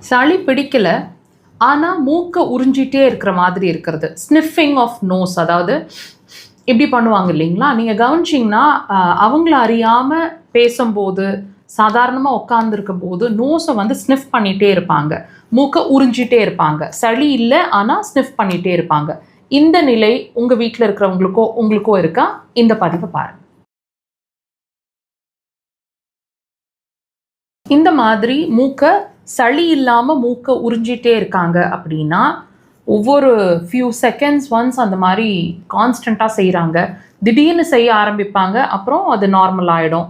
சளி பிடிக்கல, ஆனால் மூக்கை உறிஞ்சிட்டே இருக்கிற மாதிரி இருக்கிறது, ஸ்னிஃபிங் ஆஃப் நோஸ், அதாவது இப்படி பண்ணுவாங்க இல்லைங்களா? நீங்கள் கவனிச்சிங்கன்னா அவங்கள அறியாமல் பேசும்போது, சாதாரணமாக உட்காந்துருக்கும் போது நோஸை வந்து ஸ்னிஃப் பண்ணிகிட்டே இருப்பாங்க, மூக்கை உறிஞ்சிட்டே இருப்பாங்க. சளி இல்லை, ஆனால் ஸ்னிஃப் பண்ணிகிட்டே இருப்பாங்க. இந்த நிலை உங்கள் வீட்டில் உங்களுக்கோ இருக்கா? இந்த பதிவை பாருங்கள். இந்த மாதிரி மூக்கை சளி இல்லாமல் மூக்கை உறிஞ்சிட்டே இருக்காங்க அப்படின்னா, ஒவ்வொரு ஃபியூ செகண்ட்ஸ் ஒன்ஸ் அந்த மாதிரி கான்ஸ்டண்ட்டாக செய்கிறாங்க. திடீர்னு செய்ய ஆரம்பிப்பாங்க, அப்புறம் அது நார்மல் ஆகிடும்.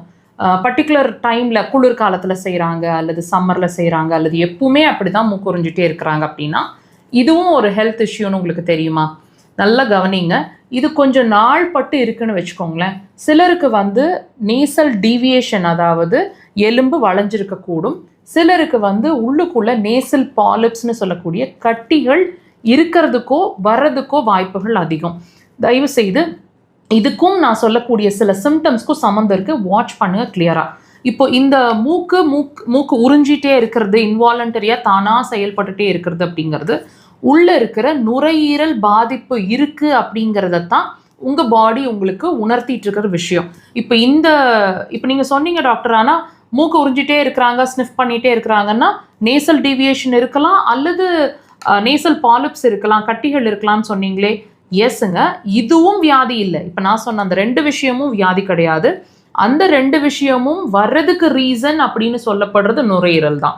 பர்டிகுலர் டைமில் குளிர்காலத்தில் செய்கிறாங்க, அல்லது சம்மரில் செய்கிறாங்க, அல்லது எப்பவுமே அப்படி தான் மூக்கு உறிஞ்சிட்டே இருக்கிறாங்க அப்படின்னா, இதுவும் ஒரு ஹெல்த் இஷ்யூன்னு உங்களுக்கு தெரியுமா? நல்லா கவனிங்க. இது கொஞ்சம் நாள் பட்டு இருக்குன்னு வச்சுக்கோங்களேன். சிலருக்கு வந்து நேசல் டீவியேஷன், அதாவது எலும்பு வளைஞ்சிருக்கக்கூடும். சிலருக்கு வந்து உள்ளுக்குள்ள நேசல் பாலிப்ஸ்னு சொல்லக்கூடிய கட்டிகள் இருக்கிறதுக்கோ வர்றதுக்கோ வாய்ப்புகள் அதிகம். தயவு செய்து இதுக்கும் நான் சொல்லக்கூடிய சில சிம்டம்ஸ்க்கும் சம்மந்தம் இருக்குது, வாட்ச் பண்ணுங்க கிளியராக. இப்போ இந்த மூக்கு உறிஞ்சிட்டே இருக்கிறது, இன்வாலண்டரியாக தானாக செயல்பட்டுட்டே இருக்கிறது அப்படிங்கிறது உள்ளே இருக்கிற நுரையீரல் பாதிப்பு இருக்குது அப்படிங்கிறதான் உங்கள் பாடி உங்களுக்கு உணர்த்திட்டு இருக்கிற விஷயம். இப்போ நீங்கள் சொன்னீங்க டாக்டர், ஆனால் மூக்கு உறிஞ்சிட்டே இருக்கிறாங்க, ஸ்னிஃப் பண்ணிகிட்டே இருக்கிறாங்கன்னா நேசல் டீவியேஷன் இருக்கலாம், அல்லது நேசல் பாலிப்ஸ் இருக்கலாம், கட்டிகள் இருக்கலாம்னு சொன்னீங்களே. எஸ்ங்க, இதுவும் வியாதி இல்லை. இப்போ நான் சொன்ன அந்த 2 விஷயமும் வியாதி கிடையாது. அந்த 2 விஷயமும் வர்றதுக்கு ரீசன் அப்படின்னு சொல்லப்படுறது நுரையீரல் தான்.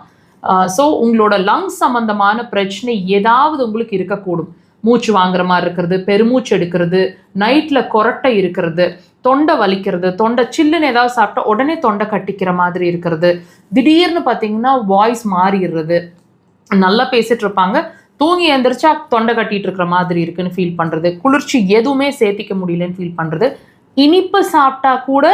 ஸோ உங்களோட லங்ஸ் சம்மந்தமான பிரச்சனை ஏதாவது உங்களுக்கு இருக்கக்கூடும். மூச்சு வாங்குற மாதிரி இருக்கிறது, பெருமூச்சு எடுக்கிறது, நைட்டில் கொரட்டை இருக்கிறது, தொண்டை வலிக்கிறது, தொண்டை சில்லுன்னு ஏதாவது சாப்பிட்டா உடனே தொண்டை கட்டிக்கிற மாதிரி இருக்கிறது, திடீர்னு பார்த்தீங்கன்னா வாய்ஸ் மாறிடுறது, நல்லா பேசிட்டு இருப்பாங்க, தூங்கி எழுந்திரிச்சா தொண்டை கட்டிட்டு இருக்கிற மாதிரி இருக்குன்னு ஃபீல் பண்ணுறது, குளிர்ச்சி எதுவுமே சேர்த்திக்க முடியலன்னு ஃபீல் பண்ணுறது, இனிப்பு சாப்பிட்டா கூட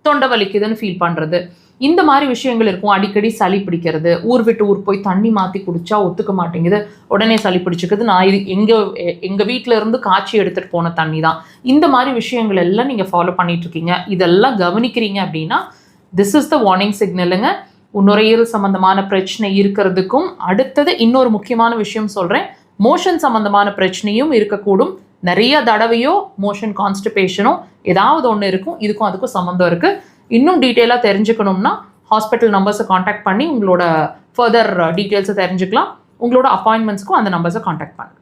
தொண்டை வலிக்குதுன்னு ஃபீல் பண்ணுறது, இந்த மாதிரி விஷயங்கள் இருக்கும். அடிக்கடி சளி பிடிக்கிறது, ஊர் விட்டு ஊர் போய் தண்ணி மாற்றி குடித்தா ஒத்துக்க மாட்டேங்குது, உடனே சளி பிடிச்சிக்குது, நான் இது எங்கள் வீட்டில் இருந்து காய்ச்சி எடுத்துகிட்டு போன தண்ணி தான். இந்த மாதிரி விஷயங்கள் எல்லாம் நீங்கள் ஃபாலோ பண்ணிகிட்ருக்கீங்க, இதெல்லாம் கவனிக்கிறீங்க அப்படின்னா திஸ் இஸ் த வார்னிங் சிக்னலுங்க. நுரையீரல் சம்மந்தமான பிரச்சனை இருக்கிறதுக்கும் அடுத்தது இன்னொரு முக்கியமான விஷயம் சொல்கிறேன், மோஷன் சம்மந்தமான பிரச்சனையும் இருக்கக்கூடும். நிறைய தடவையோ மோஷன் கான்ஸ்டிபேஷனோ ஏதாவது ஒன்று இருக்கும், இதுக்கும் அதுக்கும் சம்மந்தம் இருக்குது. இன்னும் டீட்டெயிலாக தெரிஞ்சுக்கணும்னா ஹாஸ்பிட்டல் நம்பர்ஸை காண்டாக்ட் பண்ணி உங்களோட ஃபர்தர் டீட்டெயில்ஸை தெரிஞ்சுக்கலாம். உங்களோட அப்பாயின்மெண்ட்ஸ்க்கும் அந்த நம்பர்ஸை காண்டாக்ட் பண்ணுங்கள்.